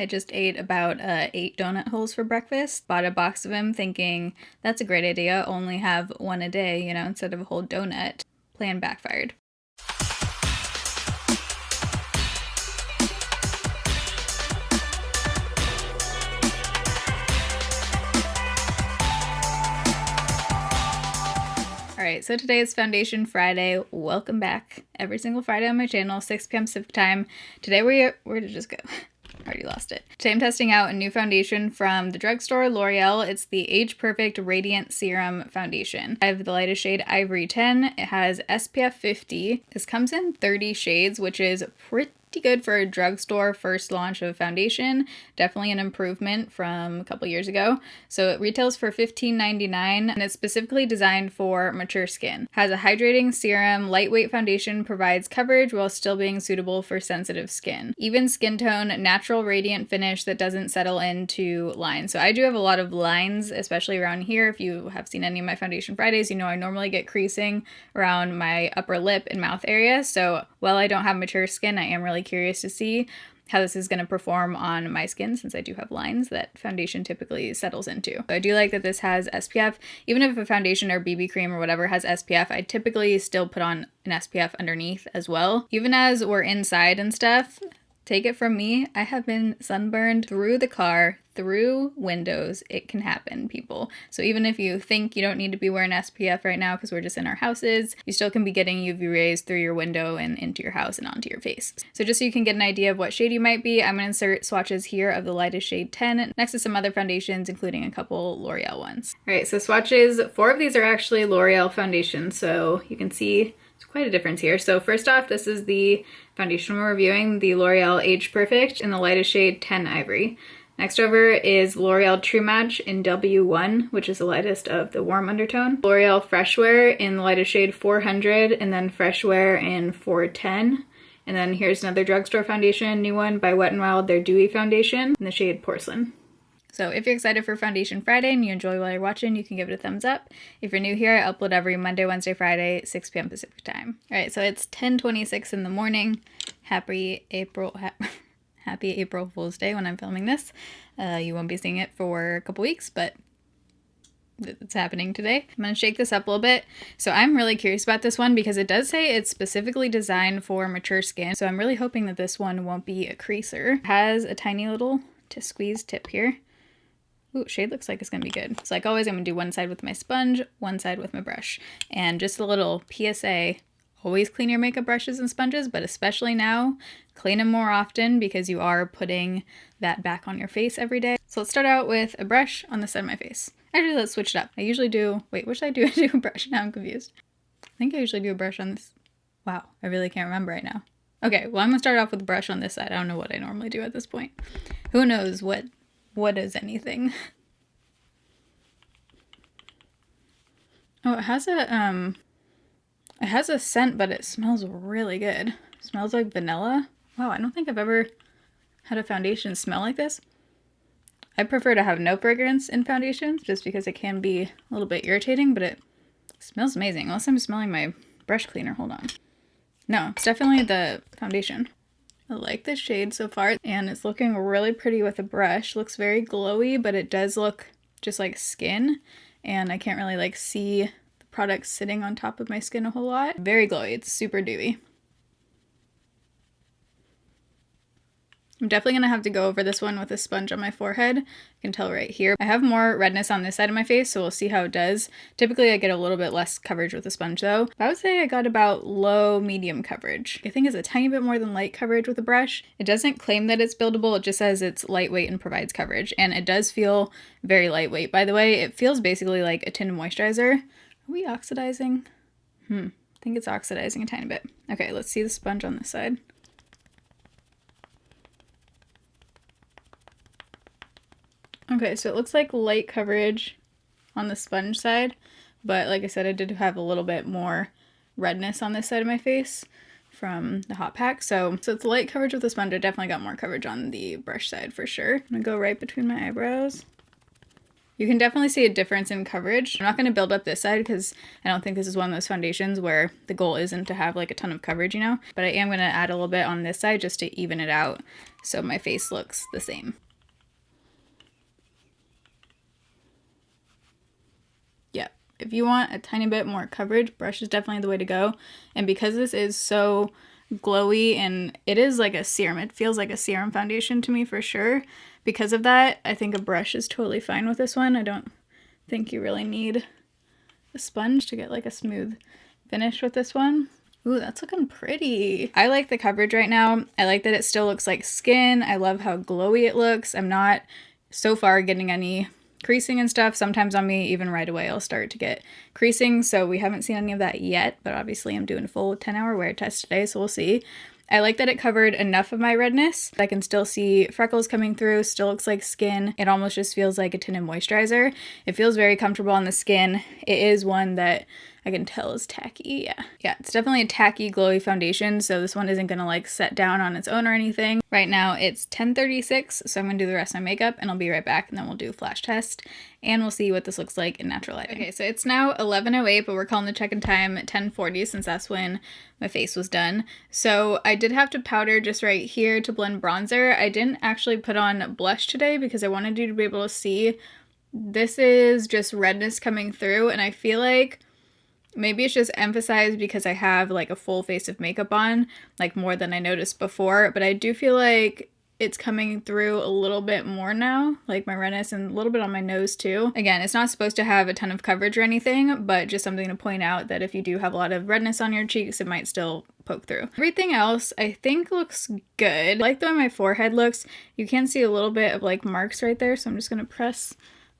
I just ate about 8 donut holes for breakfast. Bought a box of them thinking that's a great idea, only have one a day, you know, instead of a whole donut. Plan backfired. Alright, so today is Foundation Friday. Welcome back. Every single Friday on my channel, 6 p.m. Pacific time. Today where did it just go? Already lost it. Today I'm testing out a new foundation from the drugstore, L'Oreal. It's the Age Perfect Radiant Serum Foundation. I have the lightest shade Ivory 10. It has SPF 50. This comes in 30 shades, which is pretty good for a drugstore first launch of foundation. Definitely an improvement from a couple years ago. So it retails for $15.99 and it's specifically designed for mature skin. Has a hydrating serum, lightweight foundation, provides coverage while still being suitable for sensitive skin. Even skin tone, natural radiant finish that doesn't settle into lines. So I do have a lot of lines, especially around here. If you have seen any of my Foundation Fridays, you know I normally get creasing around my upper lip and mouth area. So while I don't have mature skin, I am really curious to see how this is going to perform on my skin since I do have lines that foundation typically settles into. So I do like that this has SPF. Even if a foundation or BB cream or whatever has SPF, I typically still put on an SPF underneath as well. Even as we're inside and stuff, take it from me, I have been sunburned through the car, through windows. It can happen, people. So even if you think you don't need to be wearing SPF right now because we're just in our houses, you still can be getting UV rays through your window and into your house and onto your face. So just so you can get an idea of what shade you might be, I'm going to insert swatches here of the lightest shade 10 next to some other foundations, including a couple L'Oreal ones. All right, so swatches, 4 of these are actually L'Oreal foundations, so you can see quite a difference here. So first off, this is the foundation we're reviewing, the L'Oreal Age Perfect in the lightest shade 10 Ivory. Next over is L'Oreal True Match in W1, which is the lightest of the warm undertone. L'Oreal Fresh Wear in the lightest shade 400, and then Fresh Wear in 410. And then here's another drugstore foundation, new one by Wet n Wild, their Dewy Foundation in the shade Porcelain. So if you're excited for Foundation Friday and you enjoy while you're watching, you can give it a thumbs up. If you're new here, I upload every Monday, Wednesday, Friday, 6 p.m. Pacific time. All right, so it's 10:26 in the morning. Happy April Fool's Day when I'm filming this. You won't be seeing it for a couple weeks, but it's happening today. I'm going to shake this up a little bit. So I'm really curious about this one because it does say it's specifically designed for mature skin. So I'm really hoping that this one won't be a creaser. It has a tiny little to squeeze tip here. Ooh, shade looks like it's gonna be good. So like always, I'm gonna do one side with my sponge, one side with my brush. And just a little PSA, always clean your makeup brushes and sponges, but especially now, clean them more often because you are putting that back on your face every day. So let's start out with a brush on the side of my face. Actually, let's switch it up. I usually do, wait, what should I do? I do a brush, now I'm confused. I think I usually do a brush on this. Wow, I really can't remember right now. Okay, well I'm gonna start off with a brush on this side. I don't know what I normally do at this point. Who knows what is anything? Oh, it has a scent, but it smells really good. It smells like vanilla. Wow, I don't think I've ever had a foundation smell like this. I prefer to have no fragrance in foundations just because it can be a little bit irritating, but it smells amazing. Unless I'm smelling my brush cleaner. Hold on. No, it's definitely the foundation. I like this shade so far, and it's looking really pretty with a brush. Looks very glowy, but it does look just like skin, and I can't really like see the product sitting on top of my skin a whole lot. Very glowy. It's super dewy. I'm definitely going to have to go over this one with a sponge on my forehead. You can tell right here. I have more redness on this side of my face, so we'll see how it does. Typically, I get a little bit less coverage with a sponge though. I would say I got about low medium coverage. I think it's a tiny bit more than light coverage with a brush. It doesn't claim that it's buildable. It just says it's lightweight and provides coverage. And it does feel very lightweight. By the way, it feels basically like a tinted moisturizer. Are we oxidizing? I think it's oxidizing a tiny bit. Okay, let's see the sponge on this side. Okay, so it looks like light coverage on the sponge side, but like I said, I did have a little bit more redness on this side of my face from the hot pack. So it's light coverage with the sponge. I definitely got more coverage on the brush side for sure. I'm gonna go right between my eyebrows. You can definitely see a difference in coverage. I'm not going to build up this side because I don't think this is one of those foundations where the goal isn't to have like a ton of coverage, you know, but I am going to add a little bit on this side just to even it out so my face looks the same. Yeah, if you want a tiny bit more coverage, brush is definitely the way to go. And because this is so glowy and it is like a serum, it feels like a serum foundation to me for sure. Because of that, I think a brush is totally fine with this one. I don't think you really need a sponge to get like a smooth finish with this one. Ooh, that's looking pretty. I like the coverage right now. I like that it still looks like skin. I love how glowy it looks. I'm not so far getting any creasing and stuff. Sometimes on me, even right away, I'll start to get creasing. So we haven't seen any of that yet, but obviously I'm doing a full 10-hour wear test today, so we'll see. I like that it covered enough of my redness. I can still see freckles coming through, still looks like skin. It almost just feels like a tinted moisturizer. It feels very comfortable on the skin. It is one that I can tell is tacky, yeah. It's definitely a tacky, glowy foundation, so this one isn't gonna like set down on its own or anything. Right now it's 10:36, so I'm gonna do the rest of my makeup and I'll be right back and then we'll do a flash test and we'll see what this looks like in natural lighting. Okay, so it's now 11:08, but we're calling the check-in time at 10:40 since that's when my face was done. So I did have to powder just right here to blend bronzer. I didn't actually put on blush today because I wanted you to be able to see this is just redness coming through, and I feel like maybe it's just emphasized because I have like a full face of makeup on, like more than I noticed before, but I do feel like it's coming through a little bit more now, like my redness and a little bit on my nose too. Again, it's not supposed to have a ton of coverage or anything, but just something to point out that if you do have a lot of redness on your cheeks, it might still poke through. Everything else I think looks good. I like the way my forehead looks. You can see a little bit of like marks right there, so I'm just gonna press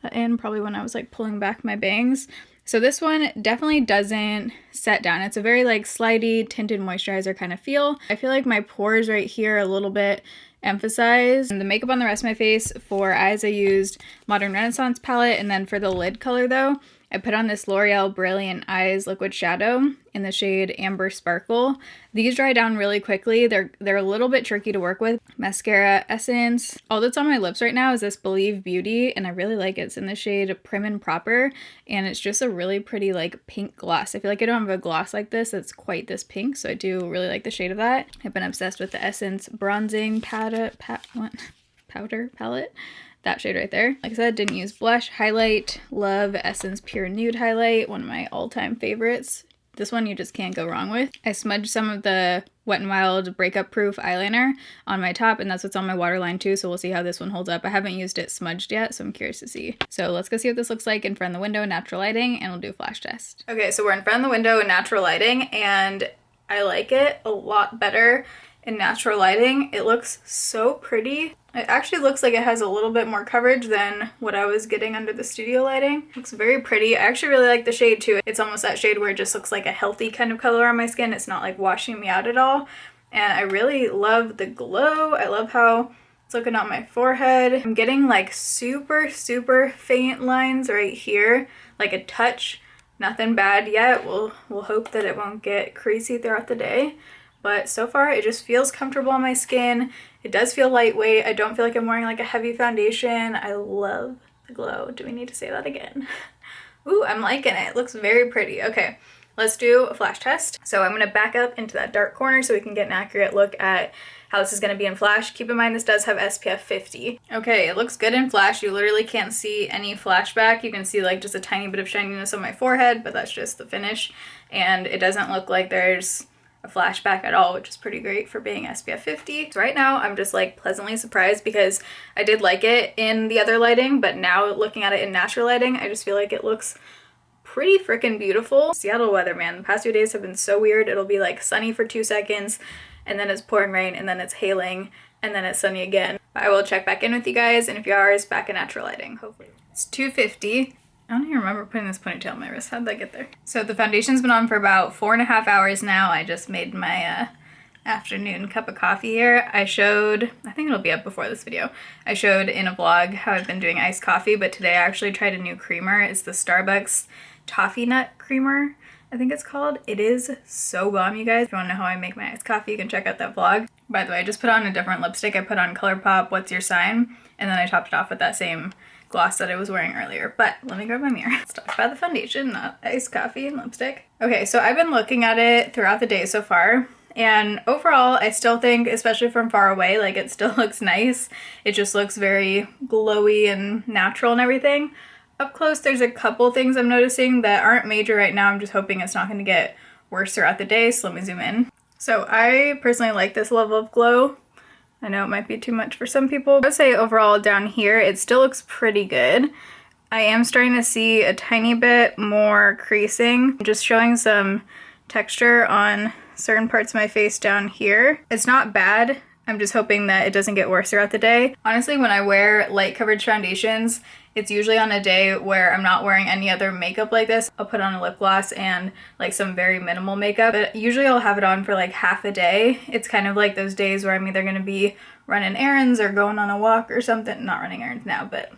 that in, probably when I was like pulling back my bangs. So this one definitely doesn't set down. It's a very like slidey tinted moisturizer kind of feel. I feel like my pores right here are a little bit emphasized. And the makeup on the rest of my face, for eyes I used Modern Renaissance palette, and then for the lid color though, I put on this L'Oreal Brilliant Eyes liquid shadow in the shade Amber Sparkle. These dry down really quickly. They're a little bit tricky to work with. Mascara Essence. All that's on my lips right now is this Believe Beauty, and I really like it. It's in the shade Prim and Proper, and it's just a really pretty like pink gloss. I feel like I don't have a gloss like this that's quite this pink, so I do really like the shade of that. I've been obsessed with the Essence Bronzing Powder Palette. That shade right there. Like I said, didn't use blush. Highlight, love Essence Pure Nude Highlight, one of my all-time favorites. This one you just can't go wrong with. I smudged some of the Wet n Wild Breakup Proof eyeliner on my top, and that's what's on my waterline too, so we'll see how this one holds up. I haven't used it smudged yet, so I'm curious to see. So let's go see what this looks like in front of the window in natural lighting, and we'll do a flash test. Okay, so we're in front of the window in natural lighting, and I like it a lot better in natural lighting. It looks so pretty. It actually looks like it has a little bit more coverage than what I was getting under the studio lighting. It looks very pretty. I actually really like the shade too. It's almost that shade where it just looks like a healthy kind of color on my skin. It's not like washing me out at all. And I really love the glow. I love how it's looking on my forehead. I'm getting like super, super faint lines right here, like a touch. Nothing bad yet. We'll hope that it won't get crazy throughout the day. But so far, it just feels comfortable on my skin. It does feel lightweight. I don't feel like I'm wearing like a heavy foundation. I love the glow. Do we need to say that again? Ooh, I'm liking it. It looks very pretty. Okay, let's do a flash test. So I'm gonna back up into that dark corner so we can get an accurate look at how this is gonna be in flash. Keep in mind this does have SPF 50. Okay, it looks good in flash. You literally can't see any flashback. You can see like just a tiny bit of shininess on my forehead, but that's just the finish. And it doesn't look like there's a flashback at all, which is pretty great for being SPF 50. So right now I'm just like pleasantly surprised because I did like it in the other lighting, but now looking at it in natural lighting, I just feel like it looks pretty freaking beautiful. Seattle weather, man, the past few days have been so weird. It'll be like sunny for 2 seconds and then it's pouring rain and then it's hailing and then it's sunny again. But I will check back in with you guys in a few hours back in natural lighting, hopefully. It's 2:50. I don't even remember putting this ponytail on my wrist. How did that get there? So the foundation's been on for about 4.5 hours now. I just made my afternoon cup of coffee here. I think it'll be up before this video. I showed in a vlog how I've been doing iced coffee, but today I actually tried a new creamer. It's the Starbucks Toffee Nut Creamer, I think it's called. It is so bomb, you guys. If you want to know how I make my iced coffee, you can check out that vlog. By the way, I just put on a different lipstick. I put on ColourPop What's Your Sign, and then I topped it off with that same gloss that I was wearing earlier. But let me grab my mirror. Let's talk about the foundation, not iced coffee and lipstick. Okay, so I've been looking at it throughout the day so far. And overall, I still think, especially from far away, like it still looks nice. It just looks very glowy and natural and everything. Up close, there's a couple things I'm noticing that aren't major right now. I'm just hoping it's not going to get worse throughout the day, so let me zoom in. So I personally like this level of glow. I know it might be too much for some people. I would say overall down here, it still looks pretty good. I am starting to see a tiny bit more creasing, just showing some texture on certain parts of my face down here. It's not bad. I'm just hoping that it doesn't get worse throughout the day. Honestly, when I wear light coverage foundations, it's usually on a day where I'm not wearing any other makeup like this. I'll put on a lip gloss and like some very minimal makeup, but usually I'll have it on for like half a day. It's kind of like those days where I'm either gonna be running errands or going on a walk or something. Not running errands now, but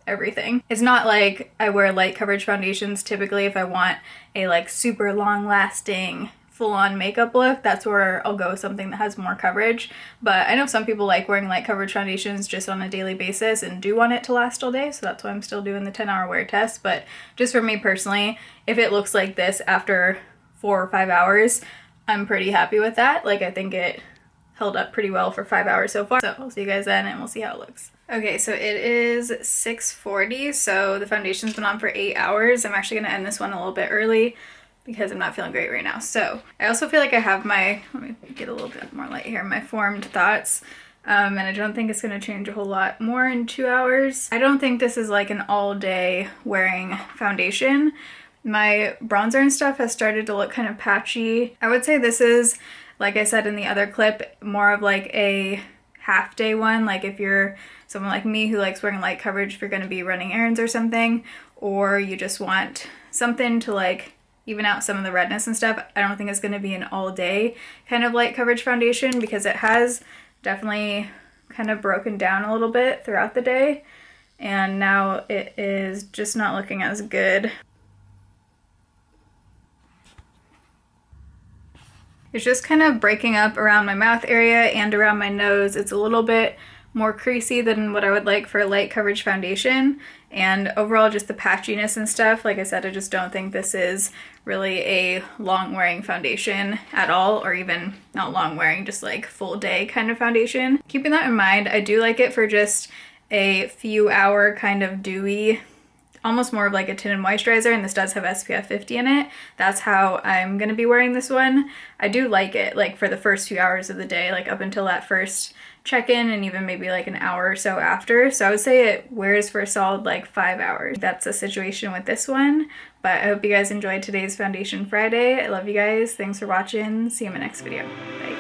everything. It's not like I wear light coverage foundations typically if I want a like super long lasting full-on makeup look. That's where I'll go with something that has more coverage. But I know some people like wearing light coverage foundations just on a daily basis and do want it to last all day, so that's why I'm still doing the 10-hour wear test. But just for me personally, if it looks like this after 4 or 5 hours, I'm pretty happy with that. Like I think it held up pretty well for 5 hours so far. So I'll see you guys then and we'll see how it looks. Okay, so it is 6:40, so the foundation's been on for 8 hours. I'm actually gonna end this one a little bit early because I'm not feeling great right now. So I also feel like I have my, let me get a little bit more light here, my formed thoughts. And I don't think it's gonna change a whole lot more in 2 hours. I don't think this is like an all day wearing foundation. My bronzer and stuff has started to look kind of patchy. I would say this is, like I said in the other clip, more of like a half day one. Like if you're someone like me who likes wearing light coverage, if you're gonna be running errands or something, or you just want something to like even out some of the redness and stuff, I don't think it's gonna be an all day kind of light coverage foundation because it has definitely kind of broken down a little bit throughout the day. And now it is just not looking as good. It's just kind of breaking up around my mouth area and around my nose. It's a little bit more creasy than what I would like for a light coverage foundation. And overall, just the patchiness and stuff, like I said, I just don't think this is really a long wearing foundation at all, or even not long wearing, just like full day kind of foundation. Keeping that in mind, I do like it for just a few hour kind of dewy, almost more of like a tinted moisturizer, and this does have SPF 50 in it. That's how I'm gonna be wearing this one. I do like it like for the first few hours of the day, like up until that first check-in and even maybe like an hour or so after. So I would say it wears for a solid like 5 hours. That's the situation with this one. But I hope you guys enjoyed today's Foundation Friday. I love you guys. Thanks for watching. See you in my next video. Bye.